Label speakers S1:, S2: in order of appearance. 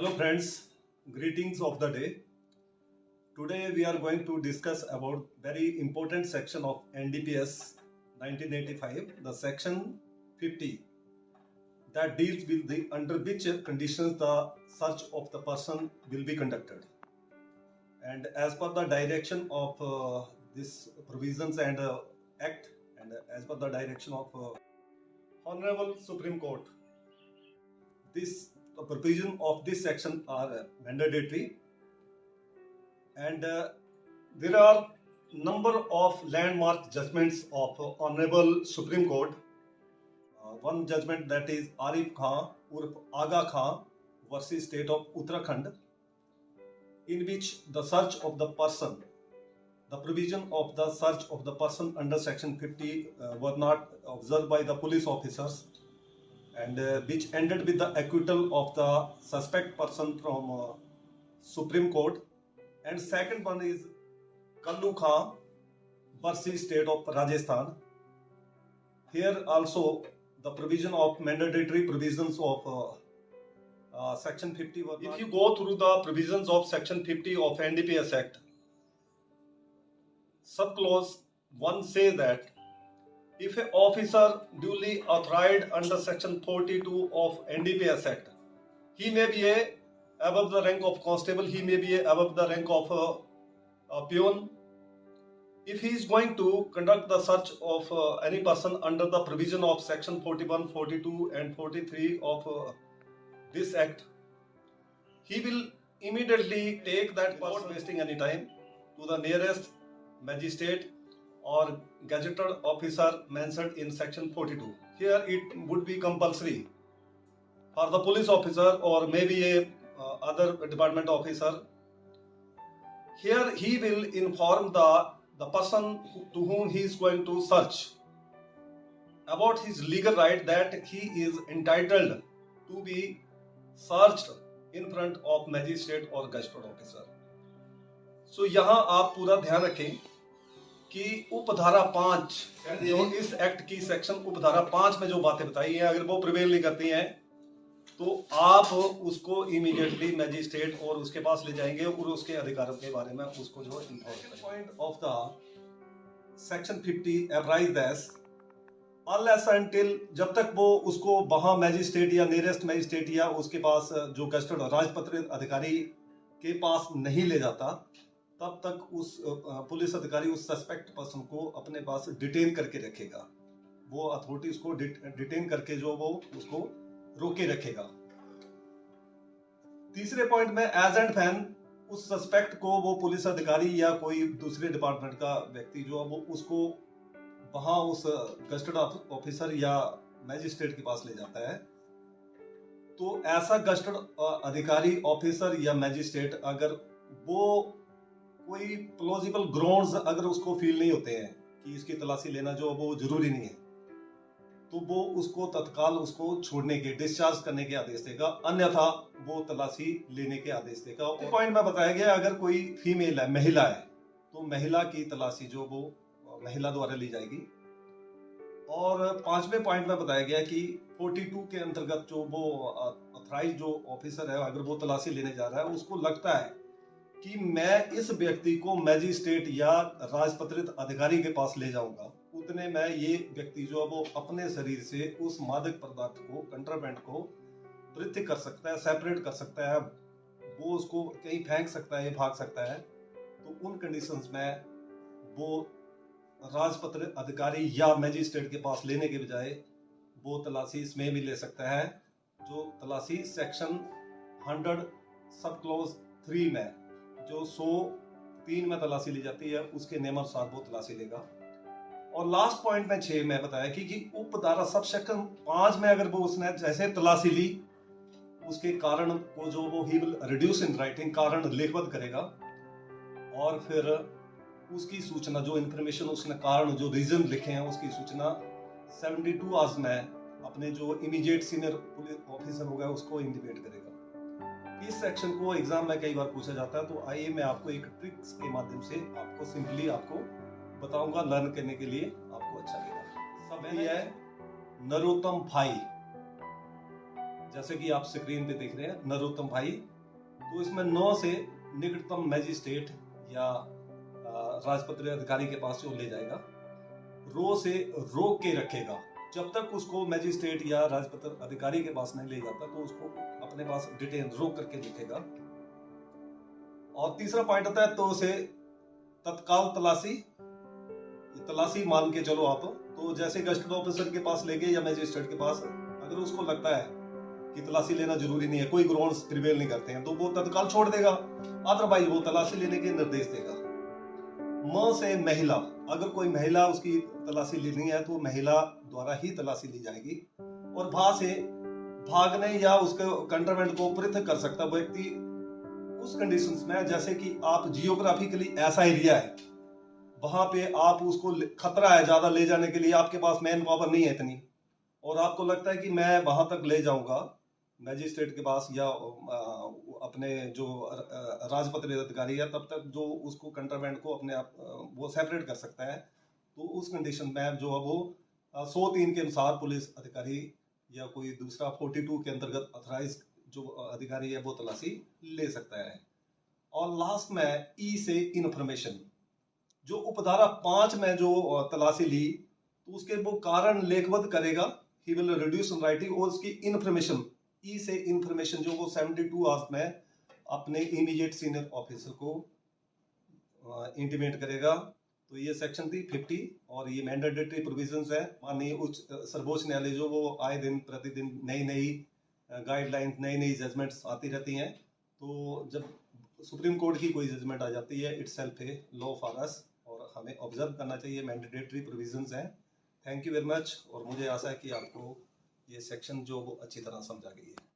S1: Hello friends, greetings of the day. Today we are going to discuss about very important section of NDPS 1985, the section 50 that deals with the under which conditions the search of the person will be conducted. And as per the direction of this provisions and act and as per the direction of Honorable Supreme Court, the provision of this section are mandatory, and there are number of landmark judgments of Honorable Supreme Court. One judgment, that is Arif Khan urf Aga Khan versus State of Uttarakhand, in which the search of the person, the provision of the search of the person under section 50 were not observed by the police officers, and which ended with the acquittal of the suspect person from Supreme Court. And second one is Kallu Khan versus State of Rajasthan. Here also the provision of mandatory provisions of section 50 were not. If you go through the provisions of section 50 of NDPS Act, subclause 1 says that if an officer duly authorized under section 42 of NDPS Act, he may be above the rank of constable, he may be above the rank of a peon. If he is going to conduct the search of any person under the provision of section 41, 42 and 43 of this act, he will immediately take that person without wasting any time to the nearest magistrate or gazetted officer mentioned in section 42. Here it would be compulsory for the police officer or maybe a other department officer. Here he will inform the person to whom he is going to search about his legal right, that he is entitled to be searched in front of magistrate or gazetted officer. So यहाँ आप पूरा ध्यान रखें कि उपधारा 5 जो इस act की section उपधारा 5 में जो बातें बताई हैं, अगर वो प्रिवेल नहीं करती हैं तो आप उसको इमीडिएटली मैजिस्ट्रेट और उसके पास ले जाएंगे और उसके अधिकारों के बारे में उसको जो inform. Point of the section 50 apprise these unless until, जब तक वो उसको वहां मैजिस्ट्रेट या नियरेस्ट मैजिस्ट्रेट या उसके पास जो गजेटेड राजपत्रित अधिकारी के पास नहीं ले जाता, तब तक उस पुलिस अधिकारी उस सस्पेक्ट पर्सन को अपने पास डिटेन करके रखेगा। वो अथॉरिटी उसको डिटेन करके जो वो उसको रोके रखेगा। तीसरे पॉइंट में एज एंड फैन उस सस्पेक्ट को वो पुलिस अधिकारी या कोई दूसरे डिपार्टमेंट का व्यक्ति जो वो उसको वहां उस गजेटेड ऑफिसर या मैजिस्ट्रेट के पास ले जाता है, तो ऐसा गजेटेड अधिकारी ऑफिसर या मैजिस्ट्रेट अगर वो कोई प्लॉजिबल ग्राउंड्स अगर उसको फील नहीं होते हैं कि इसकी तलाशी लेना जो वो जरूरी नहीं है, तो वो उसको तत्काल उसको छोड़ने के, डिस्चार्ज करने के आदेश देगा, अन्यथा वो तलाशी लेने के आदेश देगा। और पॉइंट में बताया गया अगर कोई फीमेल है, महिला है, तो महिला की तलाशी जो वो महिला द्वारा ली जाएगी। और पांचवें पॉइंट में बताया गया कि 42 के अंतर्गत जो वो ऑथराइज जो ऑफिसर है, अगर वो तलाशी लेने जा रहा है, उसको लगता है कि मैं इस व्यक्ति को मैजिस्ट्रेट या राजपत्रित अधिकारी के पास ले जाऊंगा, उतने में ये व्यक्ति जो है वो अपने शरीर से उस मादक पदार्थ को, कंट्राबैंड को पृथक कर सकता है, सेपरेट कर सकता है, वो उसको कहीं फेंक सकता है, भाग सकता है। तो उन कंडीशंस में वो राजपत्रित अधिकारी या मैजिस्ट्रेट के पास लेने के बजाय वो तलाशी इसमें भी ले सकता है, जो तलाशी सेक्शन 100 सब क्लॉज 3 में जो 103 में तलाशी ली जाती है, उसके नियमानुसार वो तलाशी लेगा। और लास्ट पॉइंट में 6 में बताया कि उपधारा सब सेक्शन 5 में अगर वो उसने जैसे तलाशी ली, उसके कारण को जो वो he will reduce in writing, कारण लिखबद्ध करेगा, और फिर उसकी सूचना जो इन्फॉर्मेशन उसने कारण जो रीजन लिखे हैं उसकी सूचना 72 आवर्स में अपने जो इमीडिएट सीनियर पुलिस ऑफिसर होगा उसको इंटीमेट करेगा। इस सेक्शन को एग्जाम में कई बार पूछा जाता है, तो आइए मैं आपको एक ट्रिक्स के माध्यम से आपको सिंपली आपको बताऊंगा, लर्न करने के लिए आपको अच्छा लगेगा। सब ये है नरोत्तम भाई, जैसे कि आप स्क्रीन पे देख रहे हैं, नरोत्तम भाई तो इसमें 9 से निकटतम मैजिस्ट्रेट या राजपत्रित अधिकारी के पास जो ले जाएगा। रो से रोक के रखेगा, जब तक उसको मैजिस्ट्रेट या राजपत्रित अधिकारी के पास नहीं ले जाता तो उसको अपने पास डिटेन रोक करके रखेगा। और तीसरा पॉइंट आता है तो उसे तत्काल तलाशी मान के चलो आप। तो जैसे गस्टेड ऑफिसर के पास ले गए या मैजिस्ट्रेट के पास, अगर उसको लगता है कि तलाशी लेना जरूरी नहीं है, कोई ग्राउंड्स प्रिवेल नहीं करते हैं, तो वो तत्काल छोड़ देगा, अदरवाइज वो तलाशी लेने के निर्देश देगा। म से महिला, अगर कोई महिला उसकी तलाशी लेनी है तो महिला द्वारा ही तलाशी ली जाएगी। और भा से भागने या उसके कंट्रोमेंट को पृथक कर सकता व्यक्ति उस कंडीशंस में, जैसे कि आप जियोग्राफिकली ऐसा एरिया है वहां पे आप उसको खतरा है ज्यादा ले जाने के लिए, आपके पास मैन पावर नहीं है इतनी, और आपको लगता है कि मैं वहां तक ले जाऊंगा मैजिस्ट्रेट के पास या अपने जो राजपत्रित अधिकारी है, तब तक जो उसको कंट्राबैंड को अपने आप वो सेपरेट कर सकता है। तो उस कंडीशन में जो है वो 103 के अनुसार पुलिस अधिकारी या कोई दूसरा 42 के अंतर्गत अथराइज जो अधिकारी है वो तलाशी ले सकता है। और लास्ट में ई से इंफॉर्मेशन, जो उपधारा 5 में जो तलाशी ली तो उसके वो कारण लेखबद्ध करेगा, he will reduce in writing, और उसकी इंफॉर्मेशन ई से इंफॉर्मेशन जो वो 72 आवर्स में अपने इमीडिएट सीनियर ऑफिसर को इंटीमेट करेगा। तो ये सेक्शन थी 50 और ये मैंडेटरी प्रोविजंस है। माननीय उच्च सर्वोच्च न्यायालय जो वो आए दिन प्रतिदिन नई नई गाइडलाइंस, नई नई जजमेंट्स आती रहती हैं। तो जब सुप्रीम कोर्ट की कोई जजमेंट आ जाती है, itself a law for us, और हमें ऑब्जर्व करना चाहिए, मैंडेटरी प्रोविजंस हैं। थैंक यू वेरी मच, और मुझे आशा है कि आपको ये सेक्शन जो वो अच्छी तरह समझा गई है।